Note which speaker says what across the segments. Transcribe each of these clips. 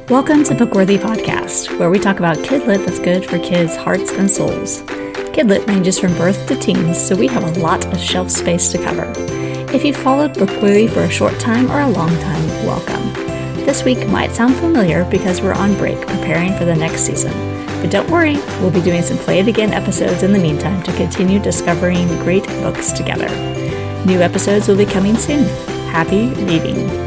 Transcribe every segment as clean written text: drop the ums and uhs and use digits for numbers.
Speaker 1: Welcome to Bookworthy Podcast, where we talk about kidlit that's good for kids' hearts and souls. Kidlit ranges from birth to teens, so we have a lot of shelf space to cover. If you've followed Bookworthy for a short time or a long time, welcome. This week might sound familiar because we're on break preparing for the next season. But don't worry, we'll be doing some Play It Again episodes in the meantime to continue discovering great books together. New episodes will be coming soon. Happy reading!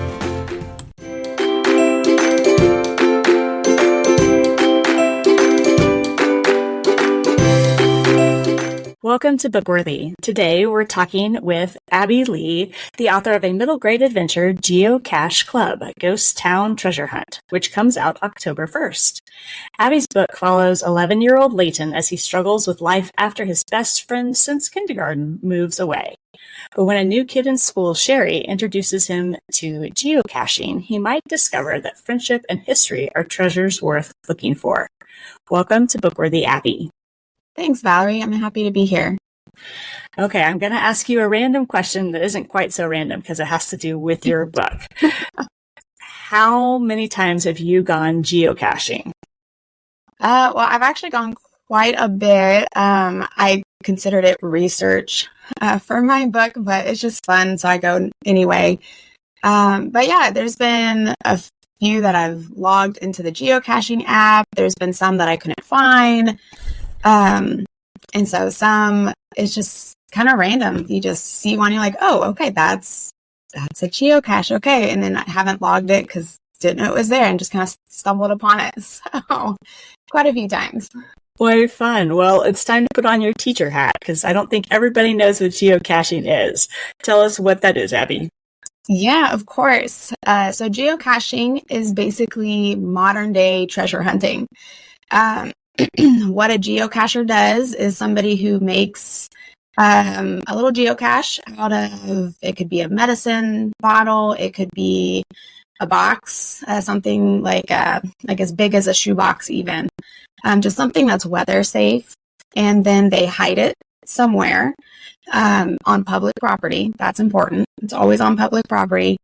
Speaker 1: Welcome to Bookworthy. Today we're talking with Abbi Lee, the author of a middle grade adventure, Geocache Club, Ghost Town Treasure Hunt, which comes out October 1st. Abbi's book follows 11-year-old Leighton as he struggles with life after his best friend since kindergarten moves away. But when a new kid in school, Sherry, introduces him to geocaching, he might discover that friendship and history are treasures worth looking for. Welcome to Bookworthy, Abbi.
Speaker 2: Thanks, Valerie. I'm happy to be here.
Speaker 1: Okay, I'm going to ask you a random question that isn't quite so random because it has to do with your book. How many times have you gone geocaching?
Speaker 2: Well, I've actually gone quite a bit. I considered it research for my book, but it's just fun, so I go anyway. But yeah, there's been a few that I've logged into the geocaching app. There's been some that I couldn't find. And so some, it's just kind of random. You just see one, you're like, oh, okay, that's a geocache. Okay. And then I haven't logged it because didn't know it was there and just kind of stumbled upon it. So quite a few times.
Speaker 1: Boy, fun. Well, it's time to put on your teacher hat because I don't think everybody knows what geocaching is. Tell us what that is, Abbi.
Speaker 2: Yeah, of course. So geocaching is basically modern day treasure hunting. What a geocacher does is somebody who makes a little geocache out of, it could be a medicine bottle, it could be a box, something like as big as a shoebox even, just something that's weather safe, and then they hide it somewhere on public property. That's important. It's always on public property.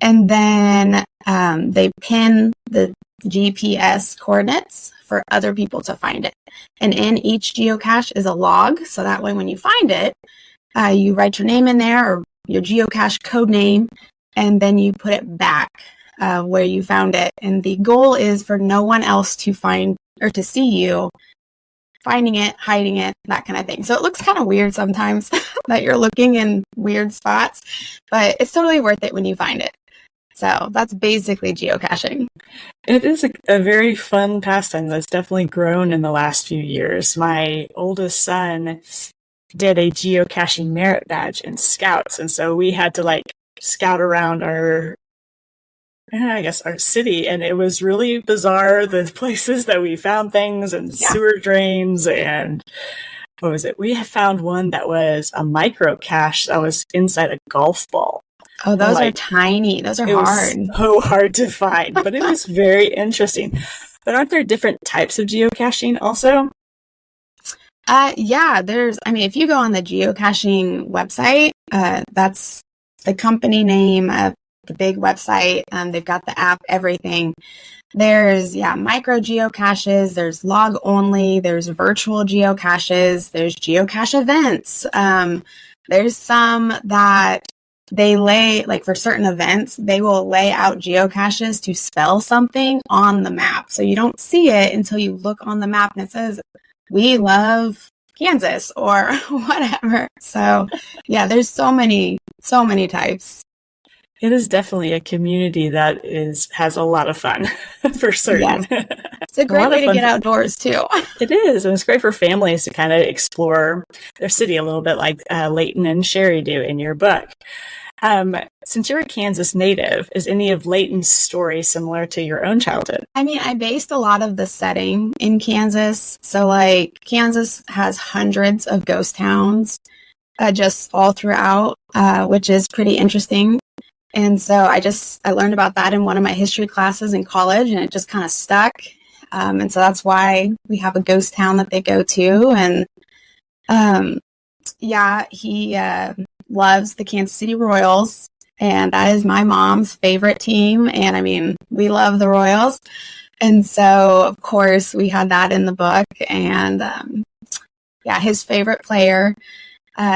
Speaker 2: And then they pin the GPS coordinates for other people to find it. And in each geocache is a log. So that way when you find it, you write your name in there or your geocache code name, and then you put it back where you found it. And the goal is for no one else to find or to see you finding it, hiding it, that kind of thing. So it looks kind of weird sometimes that you're looking in weird spots, but it's totally worth it when you find it. So that's basically geocaching.
Speaker 1: It is a very fun pastime that's definitely grown in the last few years. My oldest son did a geocaching merit badge in Scouts, and so we had to scout around our city, and it was really bizarre, the places that we found things and sewer drains and what was it? We had found one that was a micro cache that was inside a golf ball.
Speaker 2: Oh, those are tiny. Those are hard.
Speaker 1: It was so hard to find, but it was very interesting. But aren't there different types of geocaching also?
Speaker 2: Yeah, if you go on the geocaching website, that's the company name of the big website. They've got the app, everything. There's, micro geocaches, there's log only, there's virtual geocaches, there's geocache events. There's some that they lay, for certain events, they will lay out geocaches to spell something on the map. So you don't see it until you look on the map and it says, we love Kansas or whatever. So yeah, there's so many types.
Speaker 1: It is definitely a community that has a lot of fun, for certain.
Speaker 2: Yes. It's a great way to get outdoors, too.
Speaker 1: It is, and it's great for families to kind of explore their city a little bit like Leighton and Sherry do in your book. Since you're a Kansas native, is any of Leighton's story similar to your own childhood?
Speaker 2: I based a lot of the setting in Kansas. So, Kansas has hundreds of ghost towns just all throughout, which is pretty interesting. And so I learned about that in one of my history classes in college, and it just kind of stuck. And so that's why we have a ghost town that they go to. And he loves the Kansas City Royals. And that is my mom's favorite team. And I mean, we love the Royals. And so, of course, we had that in the book. And his favorite player,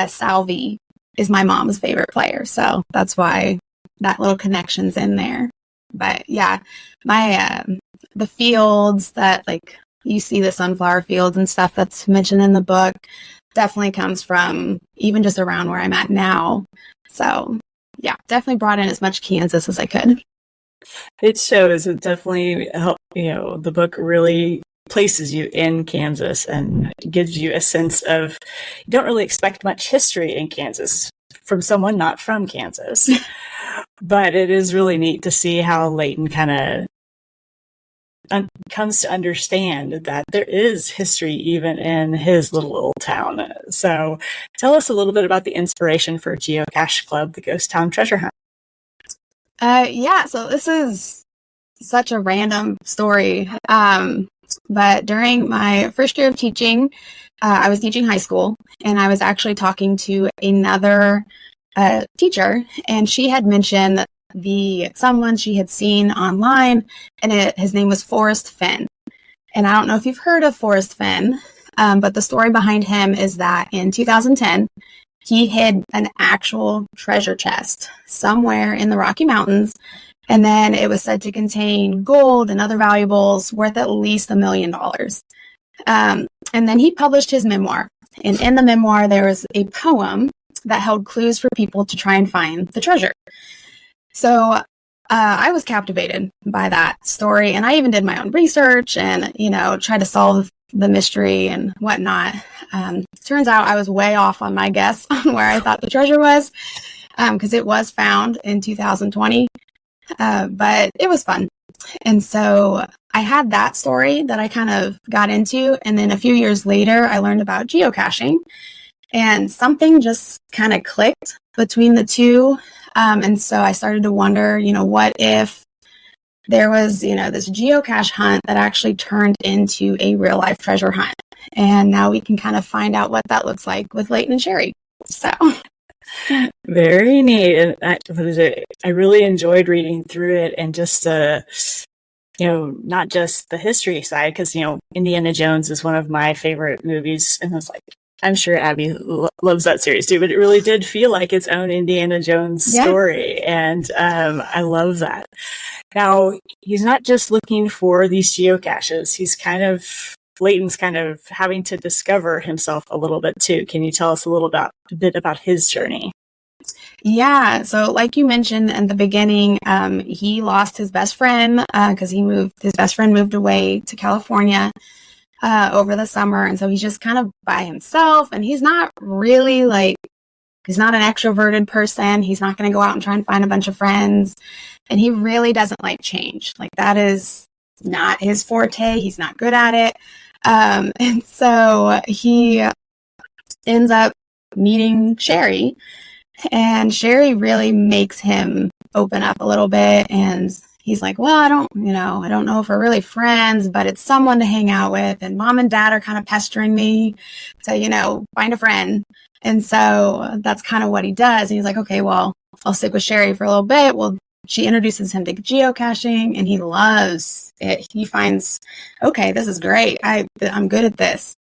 Speaker 2: Salvi, is my mom's favorite player. So that's why that little connection's in there. But yeah, my the fields that like you see the sunflower fields and stuff that's mentioned in the book definitely comes from even just around where I'm at now. So yeah, definitely brought in as much Kansas as I could.
Speaker 1: It shows. It definitely help. The book really places you in Kansas and gives you a sense of, you don't really expect much history in Kansas from someone not from Kansas. But it is really neat to see how Layton kind of comes to understand that there is history even in his little old town. So tell us a little bit about the inspiration for Geocache Club, the Ghost Town Treasure Hunt.
Speaker 2: So this is such a random story. But during my first year of teaching, I was teaching high school, and I was actually talking to another teacher, and she had mentioned someone she had seen online, and his name was Forrest Fenn. And I don't know if you've heard of Forrest Fenn, but the story behind him is that in 2010, he hid an actual treasure chest somewhere in the Rocky Mountains, and then it was said to contain gold and other valuables worth at least $1 million. And then he published his memoir. And in the memoir, there was a poem that held clues for people to try and find the treasure. So I was captivated by that story. And I even did my own research and, tried to solve the mystery and whatnot. Turns out I was way off on my guess on where I thought the treasure was, because it was found in 2020. But it was fun. And so I had that story that I kind of got into. And then a few years later, I learned about geocaching, and something just kind of clicked between the two. And so I started to wonder, what if there was, this geocache hunt that actually turned into a real life treasure hunt. And now we can kind of find out what that looks like with Layton and Sherry. So
Speaker 1: very neat. And I really enjoyed reading through it, and just not just the history side, because Indiana Jones is one of my favorite movies, and I was like, I'm sure Abby loves that series too, but it really did feel like its own Indiana Jones story, and I love that. Now, he's not just looking for these geocaches. Layton's kind of having to discover himself a little bit too. Can you tell us a bit about his journey?
Speaker 2: Yeah. So like you mentioned in the beginning, he lost his best friend because his best friend moved away to California over the summer. And so he's just kind of by himself, and he's not really he's not an extroverted person. He's not going to go out and try and find a bunch of friends. And he really doesn't like change. Like, that is not his forte. He's not good at it. And so he ends up meeting Sherry, and Sherry really makes him open up a little bit. And he's like, well, I don't know if we're really friends, but it's someone to hang out with. And mom and dad are kind of pestering me to, find a friend. And so that's kind of what he does. And he's like, okay, well, I'll stick with Sherry for a little bit. Well, she introduces him to geocaching, and he loves it. He finds, okay, this is great. I'm good at this.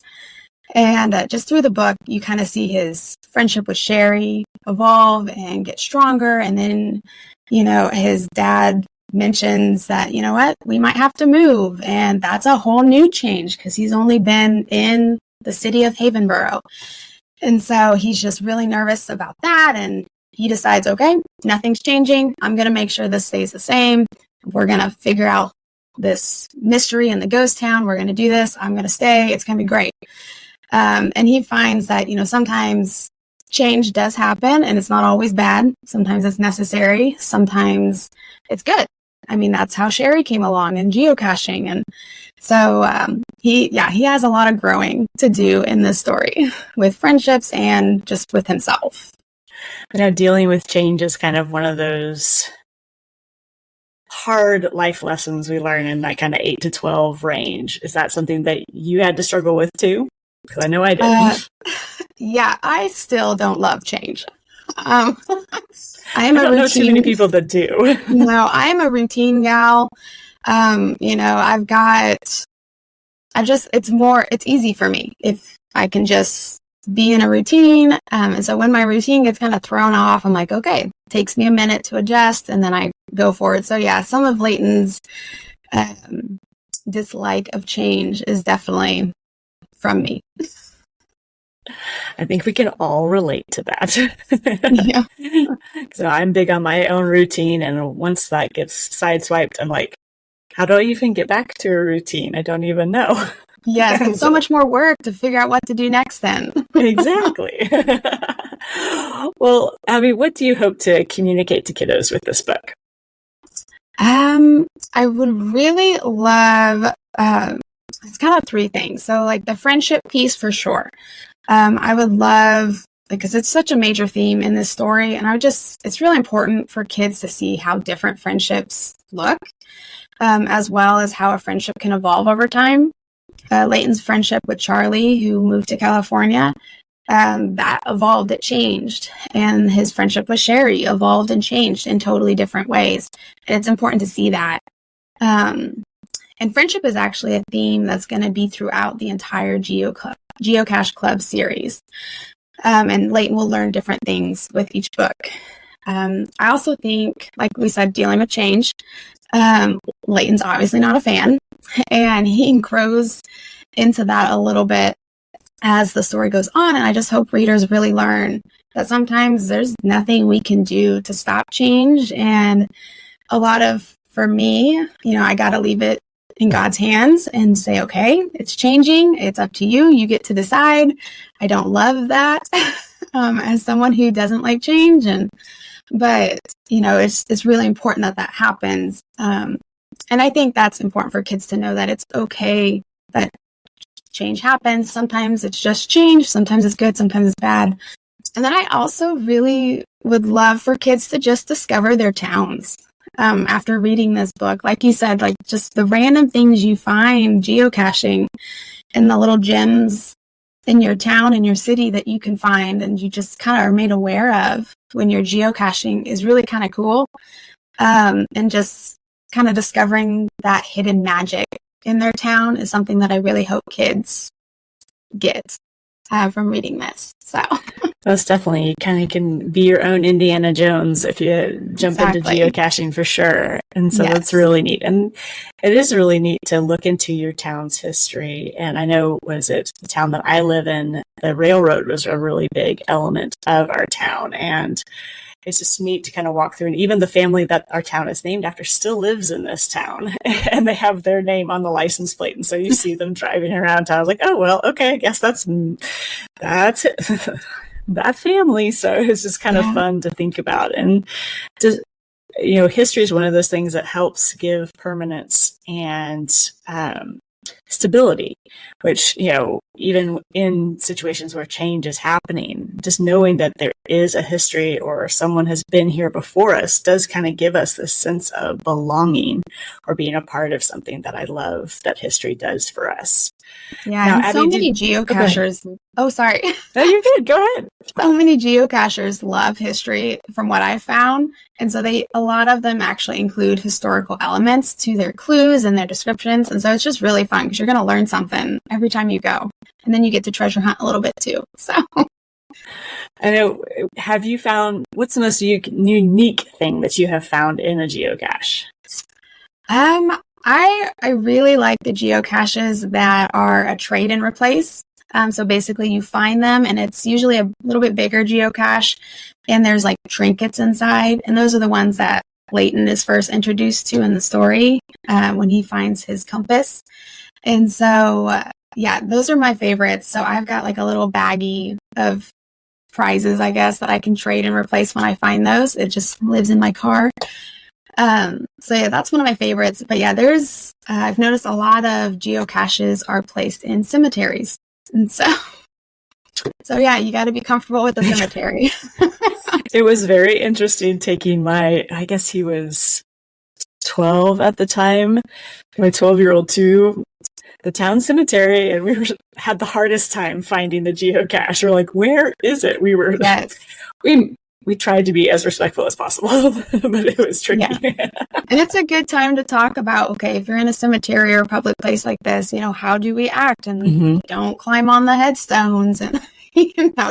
Speaker 2: And just through the book, you kind of see his friendship with Sherry evolve and get stronger. And then, his dad mentions that, we might have to move. And that's a whole new change, because he's only been in the city of Havenborough. And so he's just really nervous about that. And he decides, okay, nothing's changing. I'm going to make sure this stays the same. We're going to figure out this mystery in the ghost town. We're going to do this. I'm going to stay. It's going to be great. And he finds that, sometimes change does happen, and it's not always bad. Sometimes it's necessary. Sometimes it's good. I mean, that's how Sherry came along in geocaching. And so he has a lot of growing to do in this story with friendships and just with himself.
Speaker 1: Dealing with change is kind of one of those hard life lessons we learn in that kind of 8 to 12 range. Is that something that you had to struggle with too? Because I know I did.
Speaker 2: Yeah, I still don't love change. I am
Speaker 1: I don't know too many people that do.
Speaker 2: No, I am a routine gal. It's easy for me if I can just be in a routine. And so when my routine gets kind of thrown off, I'm like, okay, it takes me a minute to adjust and then I go for it. So yeah, some of Leighton's dislike of change is definitely from me.
Speaker 1: I think we can all relate to that.
Speaker 2: Yeah.
Speaker 1: So I'm big on my own routine, and once that gets sideswiped, I'm like, how do I even get back to a routine? I don't even know.
Speaker 2: Yes, it's so much more work to figure out what to do next then.
Speaker 1: Exactly. Well, Abby, what do you hope to communicate to kiddos with this book?
Speaker 2: I would really love, it's kind of three things. So like the friendship piece for sure. I would love, because it's such a major theme in this story, and it's really important for kids to see how different friendships look, as well as how a friendship can evolve over time. Leighton's friendship with Charlie, who moved to California, that evolved, it changed. And his friendship with Sherry evolved and changed in totally different ways. And it's important to see that. And friendship is actually a theme that's going to be throughout the entire Geocache Club series. And Leighton will learn different things with each book. I also think, like we said, dealing with change. Leighton's obviously not a fan, and he grows into that a little bit as the story goes on. And I just hope readers really learn that sometimes there's nothing we can do to stop change. And for me, I got to leave it in God's hands and say, okay, it's changing. It's up to you. You get to decide. I don't love that as someone who doesn't like change. But it's really important that happens. And I think that's important for kids to know, that it's okay that change happens. Sometimes it's just change. Sometimes it's good. Sometimes it's bad. And then I also really would love for kids to just discover their towns. After reading this book, like you said, like just the random things you find geocaching and the little gems in your town, in your city that you can find and you just kind of are made aware of when you're geocaching is really kind of cool. And just kind of discovering that hidden magic in their town is something that I really hope kids get from reading this. So
Speaker 1: most definitely, you kind of can be your own Indiana Jones if you jump into geocaching, for sure. And so that's really neat. And it is really neat to look into your town's history. And I know, the town that I live in, the railroad was a really big element of our town. And it's just neat to kind of walk through, and even the family that our town is named after still lives in this town, and they have their name on the license plate. And so you see them driving around town. I was like, oh, well, okay, I guess that's that family. So it's just kind of fun to think about. And history is one of those things that helps give permanence and stability, which, even in situations where change is happening, just knowing that there is a history or someone has been here before us does kind of give us this sense of belonging or being a part of something that I love that history does for us.
Speaker 2: Yeah, now, and Abby, so many geocachers. Oh, sorry.
Speaker 1: No, you're good. Go ahead.
Speaker 2: So many geocachers love history, from what I found. And so a lot of them actually include historical elements to their clues and their descriptions. And so it's just really fun because you're going to learn something every time you go. And then you get to treasure hunt a little bit too. So
Speaker 1: I know. Have you found, what's the most unique thing that you have found in a geocache?
Speaker 2: I really like the geocaches that are a trade and replace. So basically you find them and it's usually a little bit bigger geocache and there's like trinkets inside. And those are the ones that Leighton is first introduced to in the story when he finds his compass. And so, those are my favorites. So I've got like a little baggie of prizes, I guess, that I can trade and replace when I find those. It just lives in my car. That's one of my favorites. But I've noticed a lot of geocaches are placed in cemeteries. And so you got to be comfortable with the cemetery.
Speaker 1: It was very interesting taking I guess he was 12 at the time, my 12-year-old to the town cemetery, and we had the hardest time finding the geocache. We're like, where is it? we tried to be as respectful as possible, but it was tricky.
Speaker 2: Yeah. And it's a good time to talk about, okay, if you're in a cemetery or a public place like this, how do we act? And don't climb on the headstones and,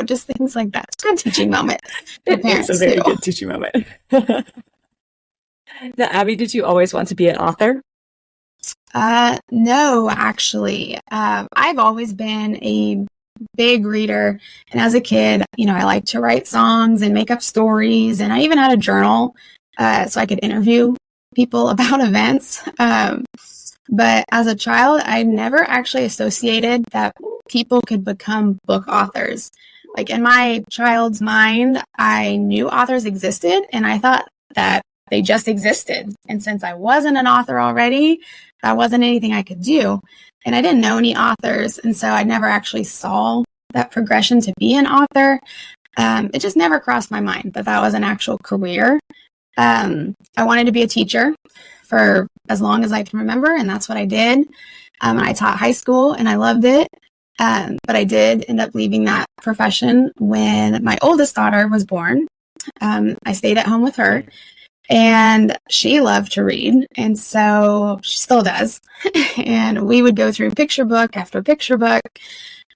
Speaker 2: just things like that. It's a good teaching moment.
Speaker 1: It's a very good teaching moment. Now, Abby, did you always want to be an author?
Speaker 2: No, actually. I've always been a big reader. And as a kid, I liked to write songs and make up stories. And I even had a journal so I could interview people about events. But as a child, I never actually associated that people could become book authors. Like in my child's mind, I knew authors existed and I thought that they just existed. And since I wasn't an author already, that wasn't anything I could do. And I didn't know any authors. And so I never actually saw that progression to be an author. It just never crossed my mind that that was an actual career. I wanted to be a teacher for as long as I can remember. And that's what I did. I taught high school and I loved it. But I did end up leaving that profession when my oldest daughter was born. I stayed at home with her. And she loved to read, and so she still does. And we would go through picture book after picture book.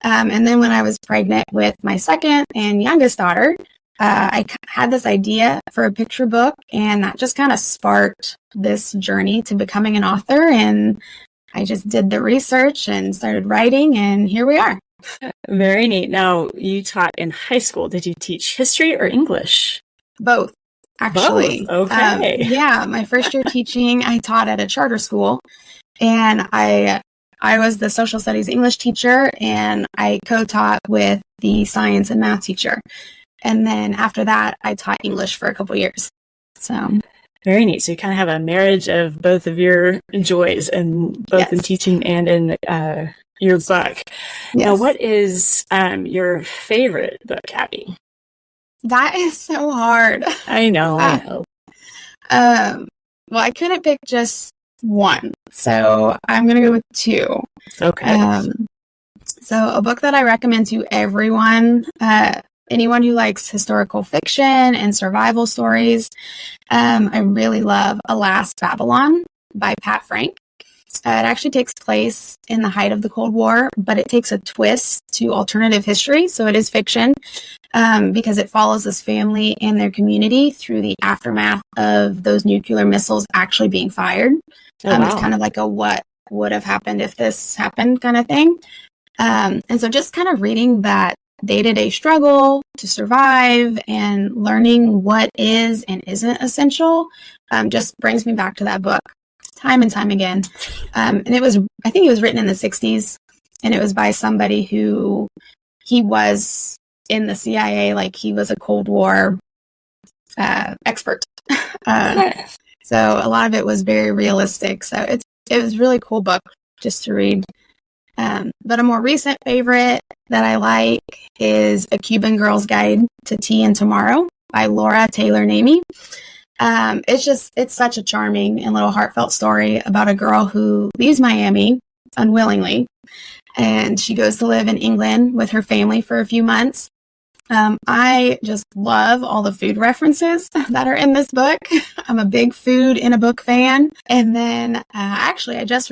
Speaker 2: And then when I was pregnant with my second and youngest daughter, I had this idea for a picture book, and that just kind of sparked this journey to becoming an author. And I just did the research and started writing, and here we are.
Speaker 1: Very neat. Now, you taught in high school. Did you teach history or English?
Speaker 2: Both. Actually,
Speaker 1: okay.
Speaker 2: My first year teaching, I taught at a charter school, and I was the social studies English teacher, and I co-taught with the science and math teacher. And then after that, I taught English for a couple years. So
Speaker 1: very neat. So you kind of have a marriage of both of your joys, and both in teaching and in your book. Yes. Now, what is your favorite book, Abby?
Speaker 2: That is so hard.
Speaker 1: I know.
Speaker 2: Well, I couldn't pick just one, so I'm going to go with two.
Speaker 1: Okay.
Speaker 2: So a book that I recommend to everyone, anyone who likes historical fiction and survival stories, I really love Alas, Babylon by Pat Frank. It actually takes place in the height of the Cold War, but it takes a twist to alternative history. So it is fiction because it follows this family and their community through the aftermath of those nuclear missiles actually being fired. Wow. It's kind of like a what would have happened if this happened kind of thing. And so just kind of reading that day-to-day struggle to survive and learning what is and isn't essential just brings me back to that book. Time and time again. And I think it was written in the 60s, and it was by somebody who he was in the CIA, like he was a Cold War expert. So a lot of it was very realistic. So it was a really cool book just to read. But a more recent favorite that I like is A Cuban Girl's Guide to Tea and Tomorrow by Laura Taylor Namey. It's such a charming and little heartfelt story about a girl who leaves Miami unwillingly, and she goes to live in England with her family for a few months. I just love all the food references that are in this book. I'm a big food in a book fan. And then actually, I just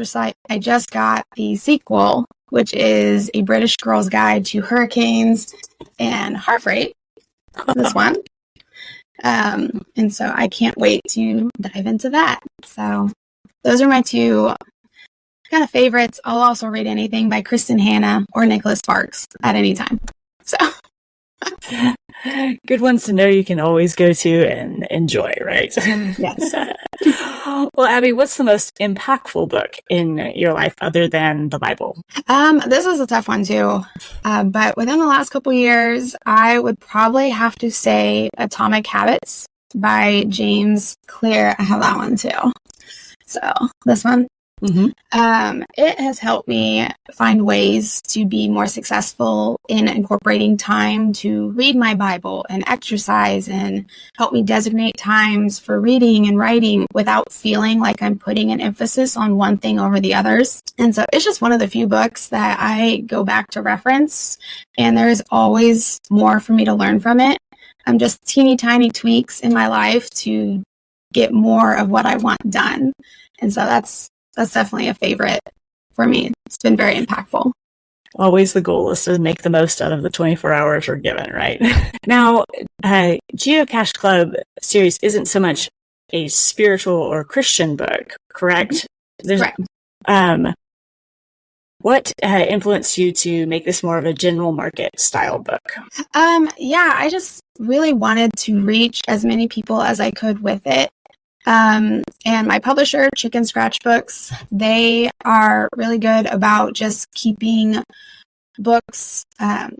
Speaker 2: got the sequel, which is A British Girl's Guide to Hurricanes and Heartbreak. This one. And so I can't wait to dive into that. So those are my two kind of favorites. I'll also read anything by Kristen Hanna or Nicholas Sparks at any time. So
Speaker 1: good ones to know you can always go to and enjoy, right?
Speaker 2: Yes.
Speaker 1: Well, Abby, what's the most impactful book in your life other than the Bible?
Speaker 2: This is a tough one too. But within the last couple years, I would probably have to say Atomic Habits by James Clear. I have that one too. So this one. Mm-hmm. It has helped me find ways to be more successful in incorporating time to read my Bible and exercise, and help me designate times for reading and writing without feeling like I'm putting an emphasis on one thing over the others. And so it's just one of the few books that I go back to reference, and there's always more for me to learn from it. just teeny tiny tweaks in my life to get more of what I want done. And so that's definitely a favorite for me. It's been very impactful.
Speaker 1: Always the goal is to make the most out of the 24 hours we're given, right? Now, Geocache Club series isn't so much a spiritual or Christian book, correct?
Speaker 2: Correct.
Speaker 1: What influenced you to make this more of a general market style book?
Speaker 2: I just really wanted to reach as many people as I could with it. And my publisher, Chicken Scratch Books, they are really good about just keeping books,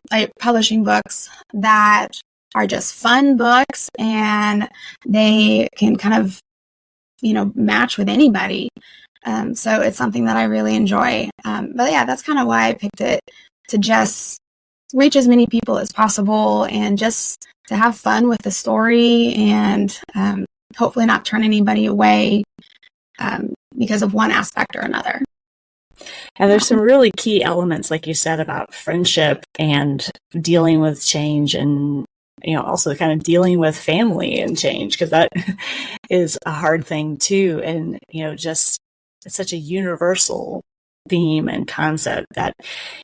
Speaker 2: like publishing books that are just fun books, and they can kind of, match with anybody. So it's something that I really enjoy. But yeah, that's kind of why I picked it, to just reach as many people as possible and just to have fun with the story, and hopefully not turn anybody away because of one aspect or another.
Speaker 1: And there's some really key elements, like you said, about friendship and dealing with change, and also kind of dealing with family and change, because that is a hard thing too. And just it's such a universal theme and concept that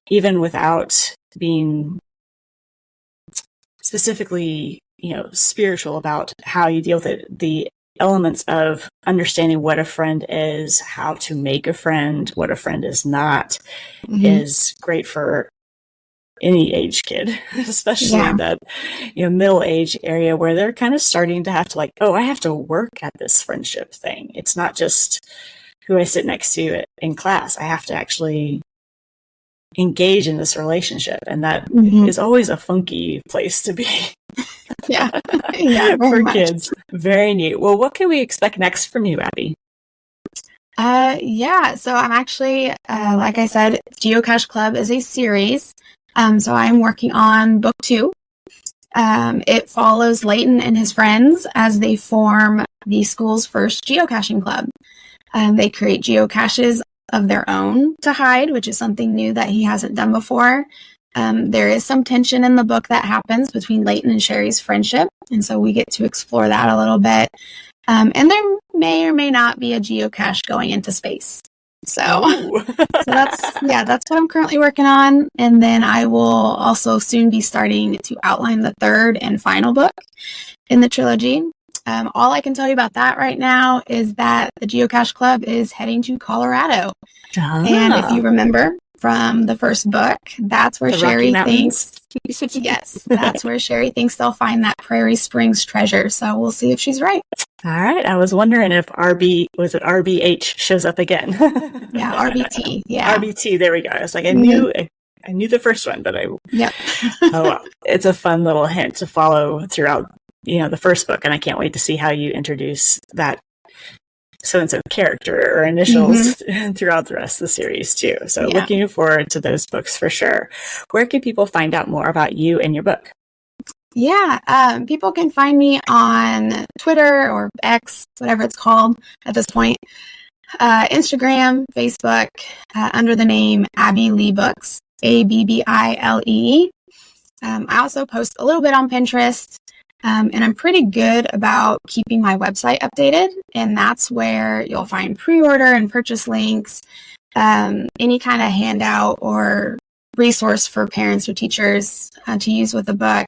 Speaker 1: even without being specifically spiritual about how you deal with it, the elements of understanding what a friend is, how to make a friend, what a friend is not, is great for any age kid, especially in that middle age area where they're kind of starting to have to I have to work at this friendship thing. It's not just who I sit next to in class. I have to actually engage in this relationship, and that is always a funky place to be. For kids. Very neat. Well, what can we expect next from you, Abbi?
Speaker 2: So I'm actually, like I said, Geocache Club is a series. So I'm working on book 2. It follows Leighton and his friends as they form the school's first geocaching club. They create geocaches of their own to hide, which is something new that he hasn't done before. There is some tension in the book that happens between Leighton and Sherry's friendship, and so we get to explore that a little bit. And there may or may not be a geocache going into space. So that's what I'm currently working on. And then I will also soon be starting to outline the third and final book in the trilogy. All I can tell you about that right now is that the Geocache Club is heading to Colorado. And if you remember from the first book, that's where Sherry thinks, yes, that's where Sherry thinks they'll find that Prairie Springs treasure. So we'll see if she's right.
Speaker 1: All right. I was wondering if RBH shows up again.
Speaker 2: Yeah, RBT. Yeah.
Speaker 1: RBT. There we go. I was like, I knew the first one, but oh well. It's a fun little hint to follow throughout, the first book. And I can't wait to see how you introduce that so-and-so character or initials throughout the rest of the series too. So looking forward to those books for sure. Where can people find out more about you and your book?
Speaker 2: Yeah, people can find me on Twitter or X, whatever it's called at this point, Instagram, Facebook, under the name Abbi Lee Books, Abbilee. I also post a little bit on Pinterest, and I'm pretty good about keeping my website updated, and that's where you'll find pre-order and purchase links, any kind of handout or resource for parents or teachers to use with the book.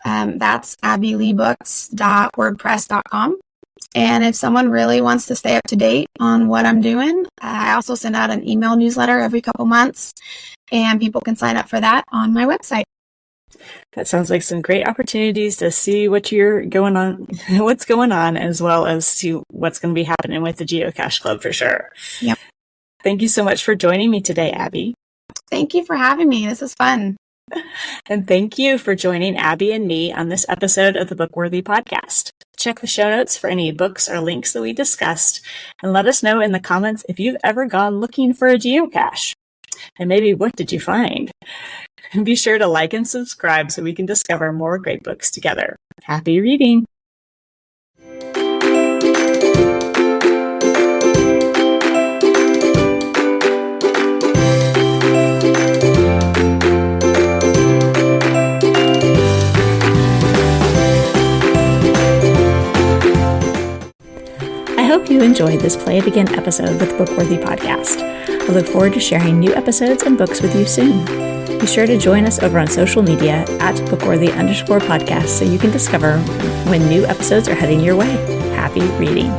Speaker 2: That's abbileebooks.wordpress.com. And if someone really wants to stay up to date on what I'm doing, I also send out an email newsletter every couple months, and people can sign up for that on my website.
Speaker 1: That sounds like some great opportunities to see what's going on, as well as see what's going to be happening with the Geocache Club for sure.
Speaker 2: Yep.
Speaker 1: Thank you so much for joining me today, Abbi.
Speaker 2: Thank you for having me. This is fun.
Speaker 1: And thank you for joining Abbi and me on this episode of the Bookworthy Podcast. Check the show notes for any books or links that we discussed, and let us know in the comments if you've ever gone looking for a geocache. And maybe what did you find? And be sure to like and subscribe so we can discover more great books together. Happy reading! enjoyed this Play It Again episode with Bookworthy Podcast. I look forward to sharing new episodes and books with you soon. Be sure to join us over on social media at Bookworthy_podcast so you can discover when new episodes are heading your way. Happy reading.